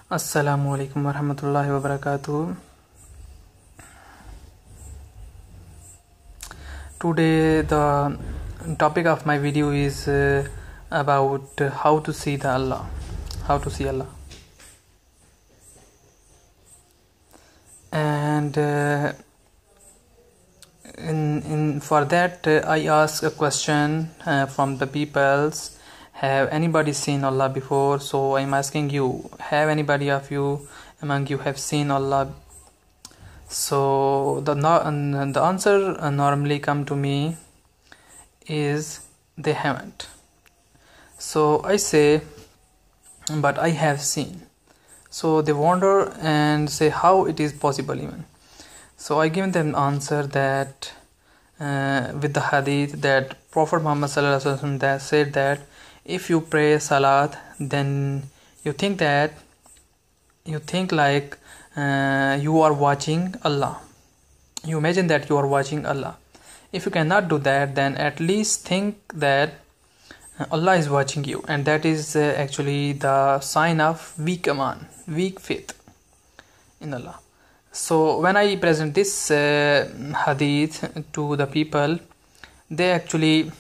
Assalamu alaikum warahmatullahi wabarakatuh. Today the topic of my video is about how to see Allah. And in for that I ask a question from the peoples. Have anybody seen Allah before? So I'm asking you, have anybody of you among you have seen Allah? So the answer normally come to me is they haven't. So I say, but I have seen. So they wonder and say how it is possible even. So I give them answer that with the hadith that Prophet Muhammad sallallahu alaihi wasallam that said that if you pray salat, then you think like you are watching Allah. You imagine that you are watching Allah. If you cannot do that, then at least think that Allah is watching you, and that is actually the sign of weak iman, weak faith in Allah. So when I present this hadith to the people, they actually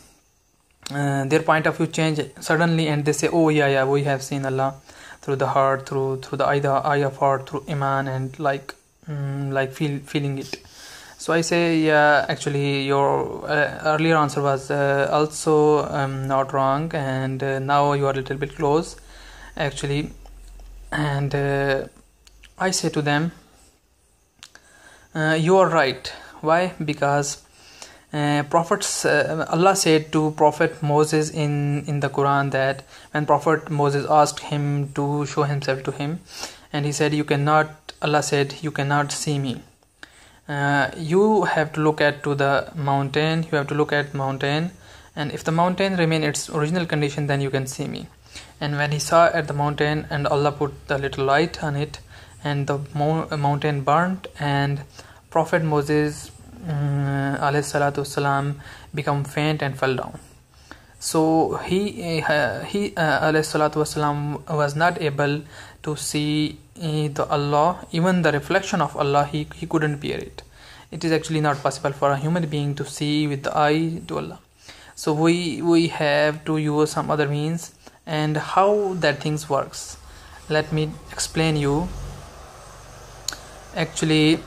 their point of view change suddenly, and they say, oh yeah, we have seen Allah through the heart, through the eye of heart, through iman, and like feeling it. So I say, yeah, actually your earlier answer was also not wrong, and now you are a little bit close actually. And I say to them, you are right. Why? Because Allah said to Prophet Moses in the Quran that when Prophet Moses asked him to show himself to him, and he said, Allah said, you cannot see me. You have to look at to the mountain. You have to look at mountain, and if the mountain remain its original condition, then you can see me. And when he saw at the mountain, and Allah put the little light on it, and the mountain burnt, and Prophet Moses alayhi salatu wasalam become faint and fell down. So he alayhi salatu wasalam was not able to see the Allah, even the reflection of Allah. He couldn't bear it. It is actually not possible for a human being to see with the eye to Allah. So we have to use some other means. And how that things works, let me explain you. Actually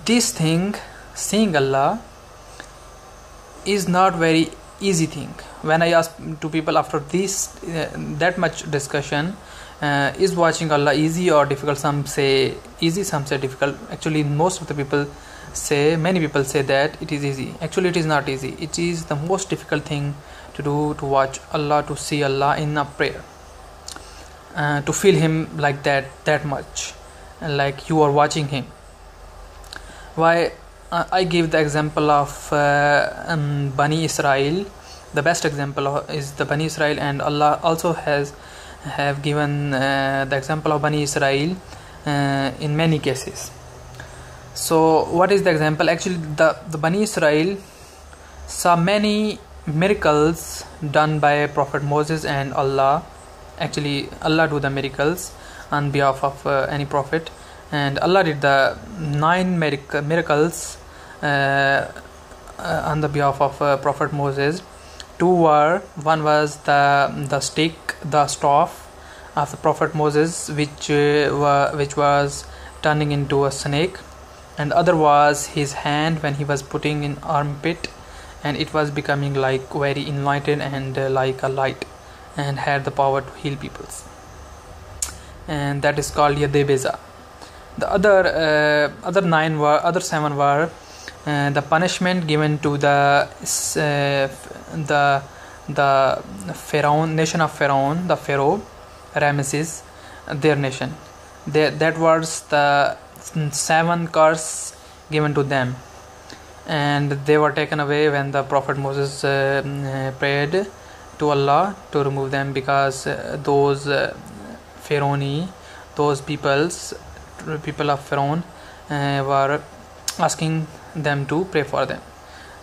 this thing, seeing Allah, is not very easy thing. When I ask to people after this that much discussion, is watching Allah easy or difficult? Some say easy, some say difficult. Actually most of the people say, many people say that it is easy. Actually it is not easy. It is the most difficult thing to do, to watch Allah, to see Allah in a prayer, to feel Him like that much, like you are watching Him. Why? I give the example of Bani Israel. The best example is the Bani Israel, and Allah also have given the example of Bani Israel in many cases. So what is the example? Actually the Bani Israel saw many miracles done by Prophet Moses and Allah. Actually Allah do the miracles on behalf of any prophet, and Allah did the 9 miracles on the behalf of Prophet Moses. One was the stick, the staff of the Prophet Moses, which was turning into a snake, and other was his hand when he was putting in armpit, and it was becoming like very enlightened and like a light, and had the power to heal people, and that is called Yad Beza. The other 7 were the punishment given to the Pharaoh, nation of Pharaoh, the Pharaoh Ramesses, their nation. That was the 7 curse given to them, and they were taken away when the Prophet Moses prayed to Allah to remove them, because those Pharaoh, those people of Pharaoh were asking them to pray for them,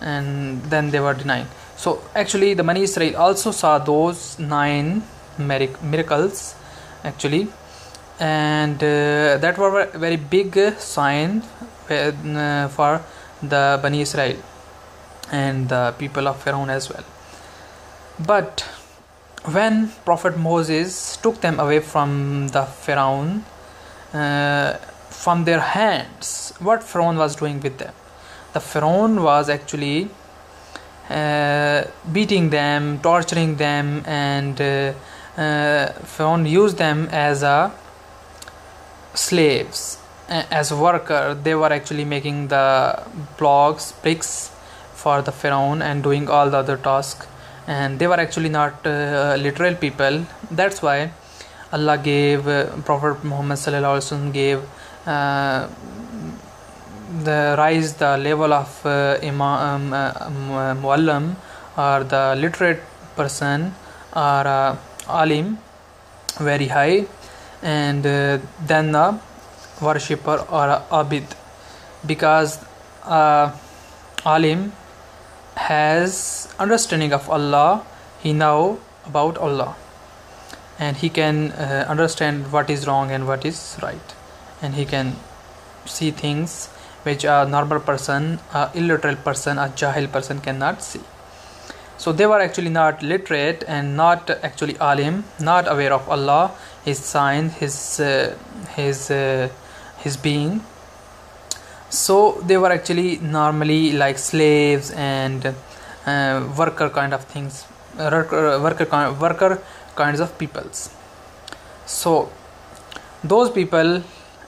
and then they were denying. So actually the Bani Israel also saw those 9 miracles actually, and that were a very big sign for the Bani Israel and the people of Pharaoh as well. But when Prophet Moses took them away from the Pharaoh, from their hands, what Pharaoh was doing with them? The Pharaoh was actually beating them, torturing them, and Pharaoh used them as slaves, as worker. They were actually making the blocks, bricks for the Pharaoh and doing all the other tasks, and they were actually not literal people. That's why Allah gave Prophet Muhammad sallallahu alaihi wasallam gave the level of muallim, or the literate person, or alim, very high, and then the worshipper or abid, because alim has understanding of Allah. He know about Allah, and he can understand what is wrong and what is right, and he can see things which a normal person, a illiterate person, a jahil person cannot see. So they were actually not literate and not actually alim, not aware of Allah, His sign, His being. So they were actually normally like slaves and worker kind of things, worker kinds of peoples. So those people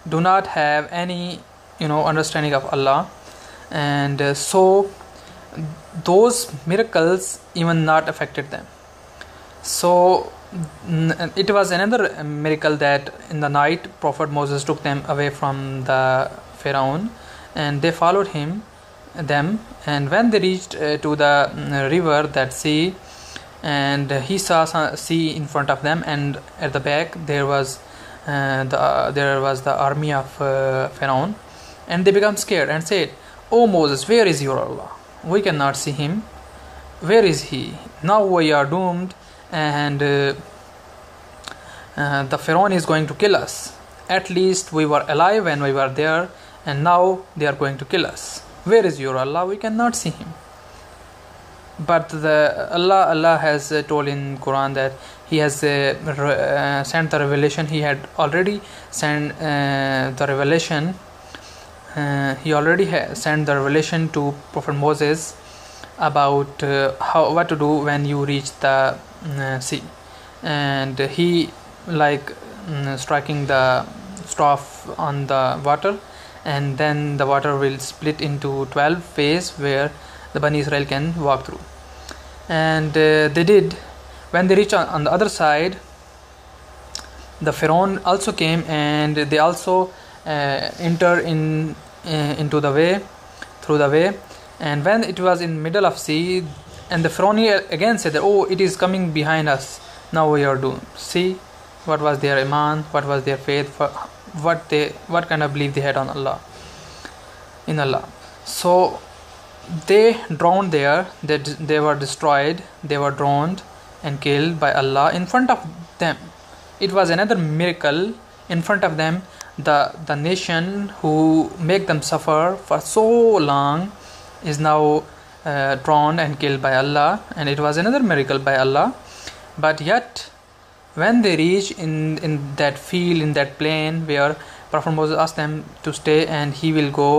do not have any understanding of Allah, and so those miracles even not affected them. So it was another miracle that in the night Prophet Moses took them away from the Pharaoh, and they followed them, and when they reached to the river, that sea, and he saw sea in front of them, and at the back there was the army of Pharaoh, and they became scared and said, "Oh Moses, where is your Allah? We cannot see him. Where is he? Now we are doomed, and the Pharaoh is going to kill us. At least we were alive when we were there, and now they are going to kill us. Where is your Allah? We cannot see him." But Allah has told in Quran that He has sent the revelation. He had already sent the revelation. He already sent the revelation to Prophet Moses about what to do when you reach the sea, and he striking the staff on the water, and then the water will split into 12 phases where the Bani Israel can walk through, and they did. When they reached on the other side, the Pharaoh also came, and they also enter into the way, through the way, and when it was in middle of sea, and the Pharaoh again said that, "Oh, it is coming behind us, now we are doomed." See what was their iman, what was their faith, what kind of belief they had on Allah, in Allah. So they drowned there, they were destroyed, they were drowned and killed by Allah in front of them. It was another miracle. In front of them, the nation who make them suffer for so long is now drowned and killed by Allah, and it was another miracle by Allah. But yet when they reach in that field, in that plain where Prophet Moses asked them to stay, and he will go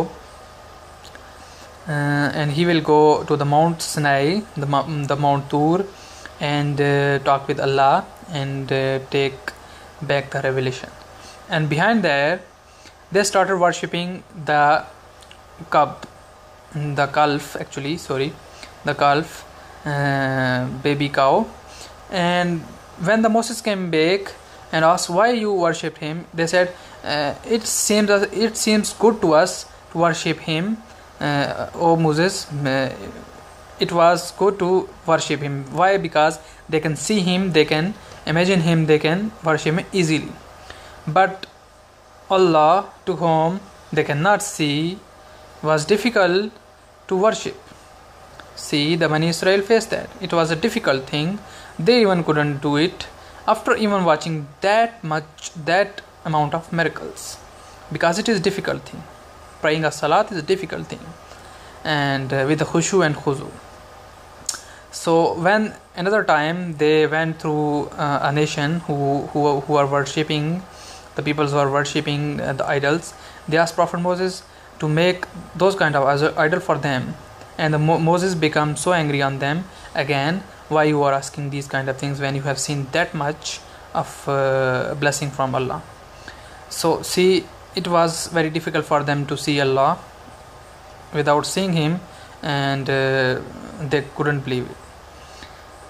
to the Mount Sinai, the Mount Tur, and talk with Allah and take back the revelation. And behind there, they started worshipping the calf, baby cow. And when the Moses came back and asked why you worshipped him, they said, it seems good to us to worship him. O Moses, it was good to worship him. Why? Because they can see him, they can imagine him, they can worship him easily. But Allah, to whom they cannot see, was difficult to worship. See, the Bani Israel faced that. It was a difficult thing. They even couldn't do it after even watching that amount of miracles, because it is a difficult thing. Praying a salat is a difficult thing, and with the khushu and khuzu. So when another time they went through a nation who are worshipping, the peoples who are worshipping the idols, they asked Prophet Moses to make those kind of idol for them, and Moses becomes so angry on them again. Why you are asking these kind of things when you have seen that much of blessing from Allah? So see, it was very difficult for them to see Allah without seeing Him, and they couldn't believe it.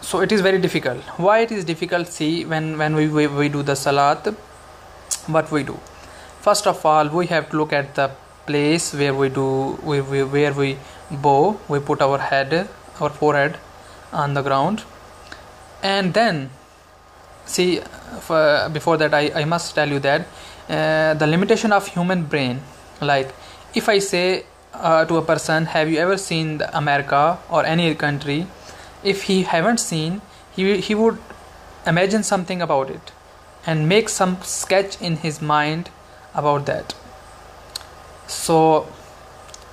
So it is very difficult. Why it is difficult? See, when we do the salat, what we do? First of all, we have to look at the place where we bow. We put our forehead on the ground, and then see, before that I must tell you that the limitation of human brain, like if I say to a person, have you ever seen America or any country? If he haven't seen, he would imagine something about it and make some sketch in his mind about that. So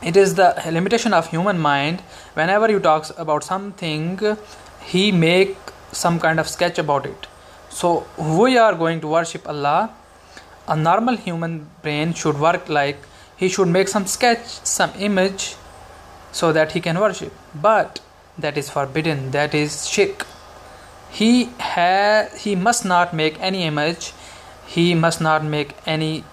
it is the limitation of human mind. Whenever you talk about something, he make some kind of sketch about it. So we are going to worship Allah. A normal human brain should work like he should make some sketch, some image, so that he can worship. But that is forbidden. That is shirk. He must not make any image. He must not make any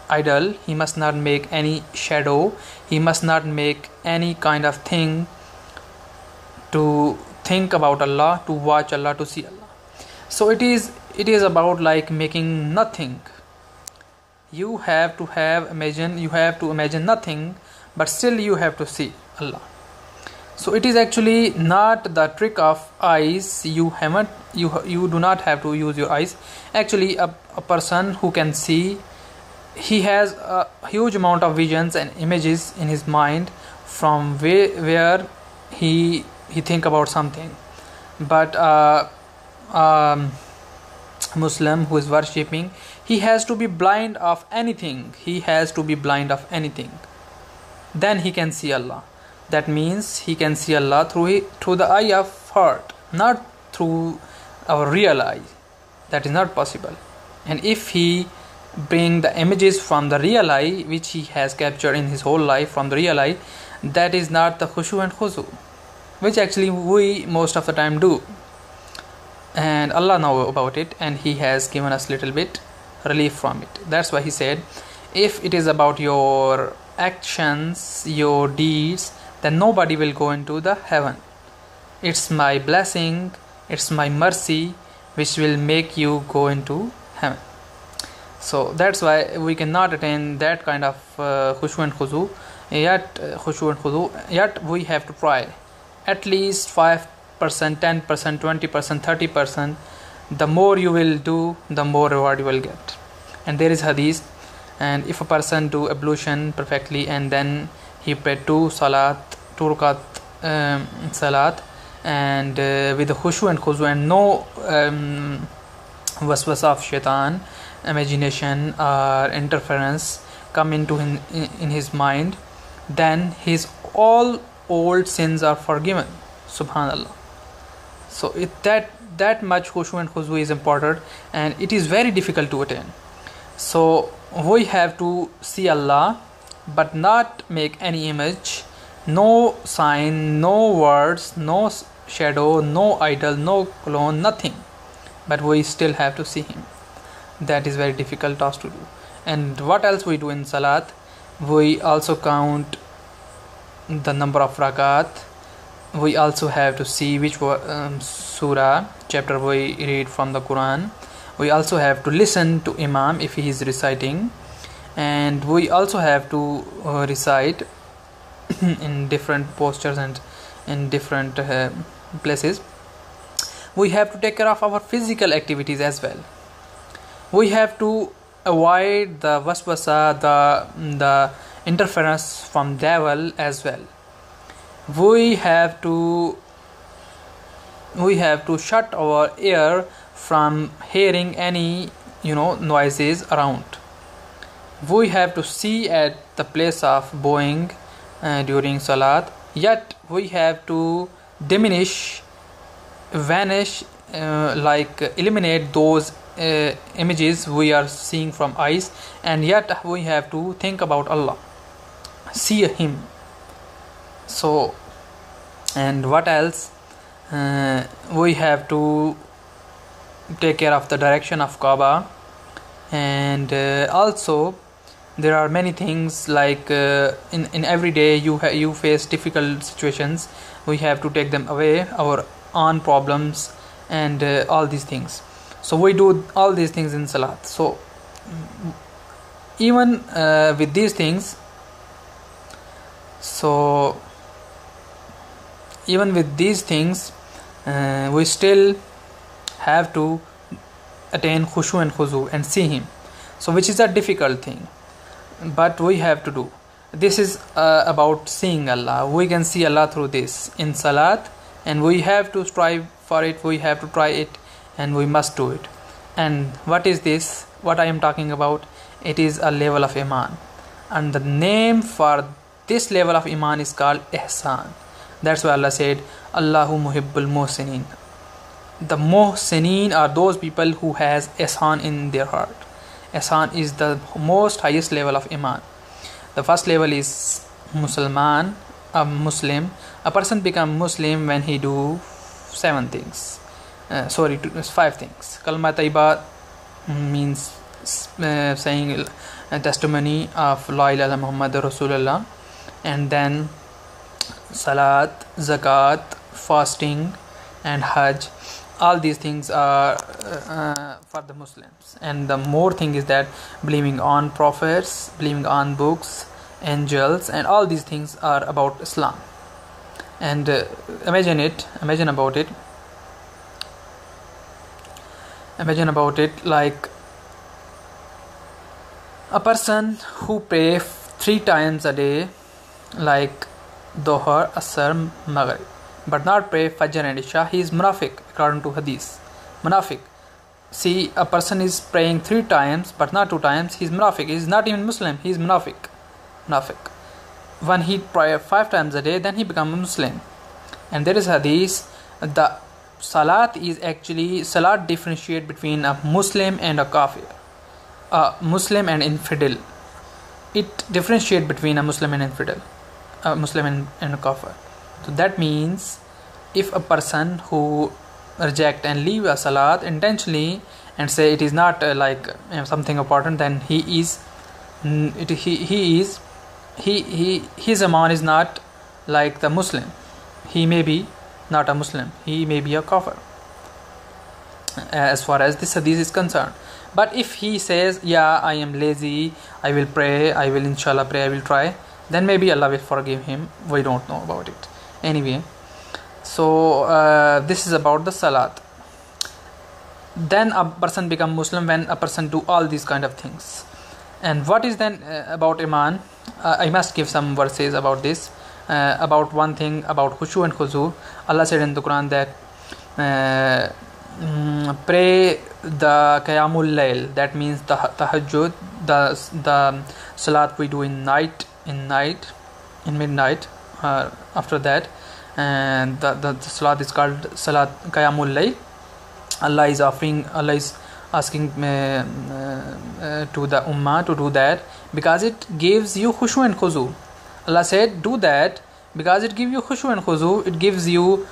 idol. He must not make any shadow. He must not make any kind of thing to think about Allah, to watch Allah, to see Allah. So it is about like making nothing. You have to imagine nothing, but still you have to see Allah. So it is actually not the trick of eyes. You do not have to use your eyes. Actually, a person who can see, he has a huge amount of visions and images in his mind from where he think about something. But Muslim who is worshipping, he has to be blind of anything. Then he can see Allah. That means he can see Allah through the eye of heart, not through our real eye. That is not possible. And if he bring the images from the real eye, which he has captured in his whole life from the real eye, that is not the khushu and khuzu, which actually we most of the time do. And Allah knows about it, and He has given us little bit relief from it. That's why He said, if it is about your actions, your deeds, then nobody will go into the heaven. It's my blessing, it's my mercy which will make you go into heaven. So that's why we cannot attain that kind of khushu and khuzu. Yet we have to try at least 5%, 10%, 20%, 30%. The more you will do, the more reward you will get. And there is hadith, and if a person do ablution perfectly and then he pray two rakat salat, and with the khushu and khuzu and no waswasa of shaitan, imagination or interference come into in his mind, then his all old sins are forgiven. Subhanallah. So that much khushu and khuzu is important, and it is very difficult to attain. So we have to see Allah, but not make any image, no sign, no words, no shadow, no idol, no clone, nothing. But we still have to see Him. That is very difficult task to do. And what else we do in salat? We also count the number of rakat. We also have to see which surah, chapter we read from the Quran. We also have to listen to Imam if he is reciting, and we also have to recite in different postures and in different places. We have to take care of our physical activities as well. We have to avoid the waswasa, the interference from devil as well. we have to shut our ear from hearing any noises around. We have to see at the place of bowing during salat, yet we have to vanish, eliminate those images we are seeing from eyes, and yet we have to think about Allah, see Him. So, and what else? We have to take care of the direction of Kaaba, and also there are many things like in every day you face difficult situations. We have to take them away, our own problems, and all these things. So we do all these things in salat. So even with these things, we still have to attain khushu and khuzu and see Him. So which is a difficult thing, but we have to do. This is about seeing Allah. We can see Allah through this in salat, and we have to strive for it. We have to try it, and we must do it. And what is this? What I am talking about? It is a level of iman, and the name for this level of iman is called ihsan. That's why Allah said, Allahu muhibbul muhsinin. The muhsinin are those people who has ihsan in their heart. Ihsan is the most highest level of iman. The first level is Muslim. A person become Muslim when he do 5 things. Kalma Taiba means saying a testimony of La ilaha Muhammad Rasulullah, and then Salat, Zakat, fasting, and Hajj. All these things are for the Muslims. And the more thing is that believing on prophets, believing on books, angels, and all these things are about Islam. And imagine about it like a person who pray 3 times a day, like Dohar, Asr, Maghrib, but not pray Fajr and Isha. He is munafiq according to hadith. Munafiq. See, a person is praying 3 times but not 2 times. He is munafiq. He is not even Muslim. He is munafiq. When he pray 5 times a day, then he becomes a Muslim. And there is hadith. The salat differentiate between a Muslim and a kafir, a Muslim and infidel. It differentiate between a Muslim and infidel, a Muslim and a kafir. So that means if a person who reject and leave a salat intentionally and say it is not something important, then his iman is not like the Muslim. He may be not a Muslim. He may be a kafir as far as this hadith is concerned. But if he says, yeah, I am lazy, I will pray, I will inshallah pray, I will try, then maybe Allah will forgive him. We don't know about it. Anyway, so this is about the salat. Then a person become Muslim when a person do all these kind of things. And what is then about iman? I must give some verses about this. About one thing about khushu and khuzu. Allah said in the Quran that pray the qiyamul layl, that means the tahajjud, the salat we do in midnight. After that, and the salat is called salat qiyamul layl. Allah is asking to the ummah to do that because it gives you khushu and khuzu. Allah said, do that because it gives you khushu and khuzu. It gives you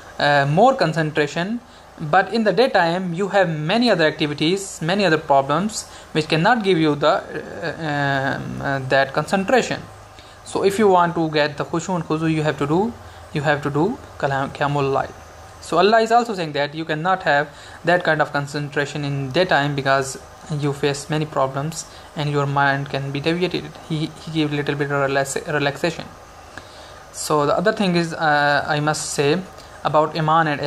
more concentration. But in the daytime, you have many other activities, many other problems which cannot give you the that concentration. So if you want to get the khushu and khuzu, you have to do qiyamul layl. So Allah is also saying that you cannot have that kind of concentration in daytime because you face many problems and your mind can be deviated. He gave a little bit of relaxation. So the other thing is I must say about iman and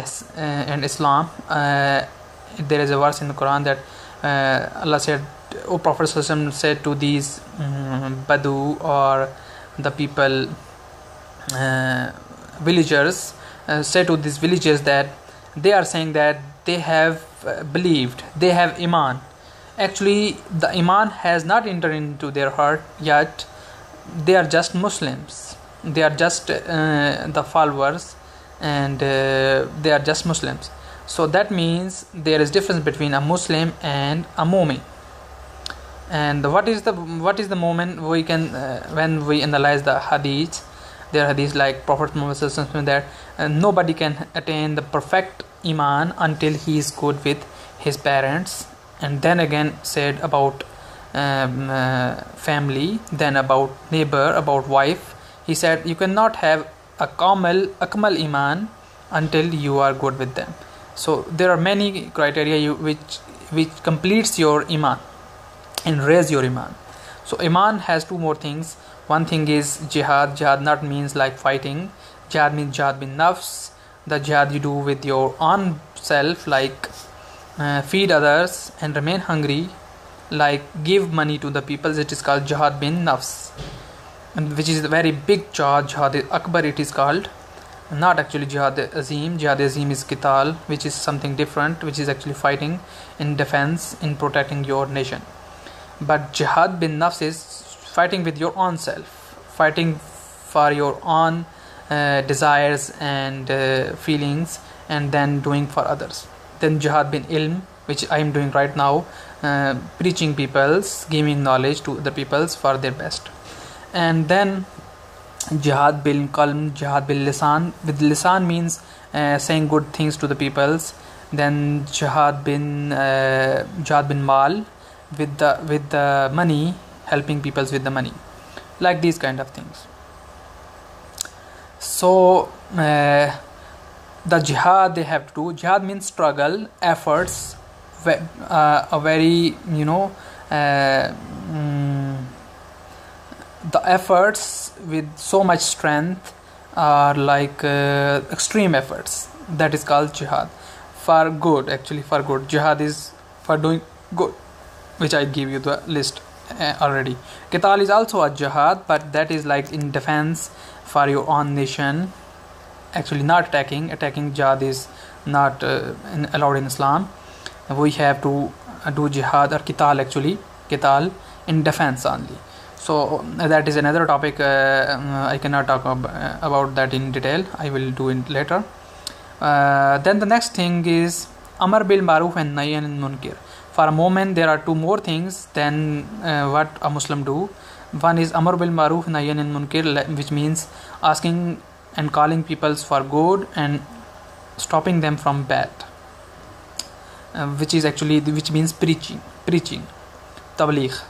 Islam. There is a verse in the Quran that Allah said, Prophet said to these Badu or the people villagers, say to these villagers that they are saying that they have believed, they have iman. Actually, the iman has not entered into their heart yet. They are just Muslims. They are just the followers, and they are just Muslims. So that means there is difference between a Muslim and a mu'min. And what is the moment we can when we analyze the hadith? There are hadiths like Prophet Muhammad said that nobody can attain the perfect iman until he is good with his parents, and then again said about family, then about neighbor, about wife. He said you cannot have a akmal iman until you are good with them. So there are many criteria which completes your iman and raise your iman. So iman has two more things. One thing is jihad. Jihad not means like fighting. Jihad means jihad bin nafs, the jihad you do with your own self, like feed others and remain hungry, like give money to the people. It is called jihad bin nafs, and which is a very big jihad. Jihad akbar it is called, not actually jihad azim. Jihad azim is qital, which is something different, which is actually fighting in defense, in protecting your nation. But jihad bin nafs is fighting with your own self, fighting for your own desires and feelings, and then doing for others. Then jihad bin ilm, which I am doing right now, preaching peoples, giving knowledge to the peoples for their best. And then jihad bil qalb, jihad bil lisan. With lisan means saying good things to the peoples. Then jihad bin mal, with the money, helping peoples with the money, like these kind of things. So the jihad they have to do. Jihad means struggle, efforts, a very the efforts with so much strength are like extreme efforts. That is called jihad. For good, actually for good. Jihad is for doing good, which I give you the list already. Qital is also a jihad, but that is like in defense for your own nation. Actually not attacking. Attacking jihad is not allowed in Islam. We have to do jihad or qital, actually qital in defense only. So that is another topic. I cannot talk about that in detail. I will do it later. Then the next thing is amar bil maruf and nahy anil munkar. For a moment there are two more things than what a Muslim do. One is amar bil maruf nahy anil munkar, which means asking and calling people for good and stopping them from bad, which means preaching, tabligh.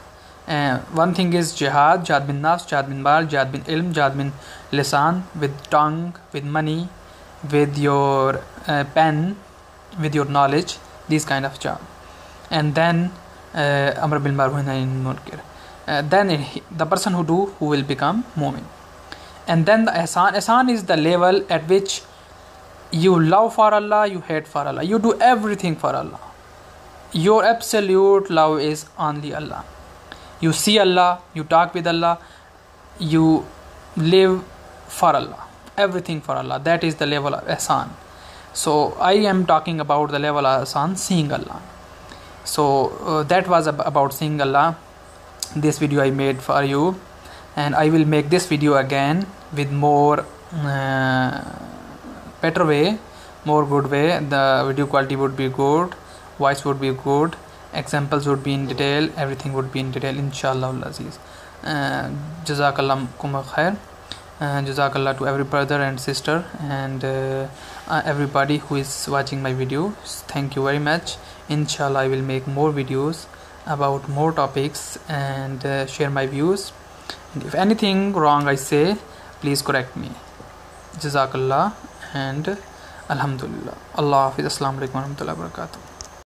One thing is jihad bin nafs, jihad bin mal, jihad bin ilm, jihad bin lisan, with tongue, with money, with your pen, with your knowledge, these kind of jihad. And then amr bil ma'ruf nahy anil munkar. Then the person who will become mu'min. And then the ihsan is the level at which you love for Allah, you hate for Allah, you do everything for Allah. Your absolute love is only Allah. You see Allah, you talk with Allah, you live for Allah, everything for Allah. That is the level of ihsan. So I am talking about the level of ihsan, seeing Allah. So that was about seeing Allah. This video I made for you, and I will make this video again with more better way, more good way. The video quality would be good, voice would be good, examples would be in detail, everything would be in detail, inshallah aziz. Jazakallah khair. Jazakallah to every brother and sister and everybody who is watching my videos. Thank you very much. Inshallah I will make more videos about more topics and share my views. And if anything wrong I say, please correct me. Jazakallah and Alhamdulillah. Allah Hafiz. Assalamu alaikum warahmatullahi wabarakatuh.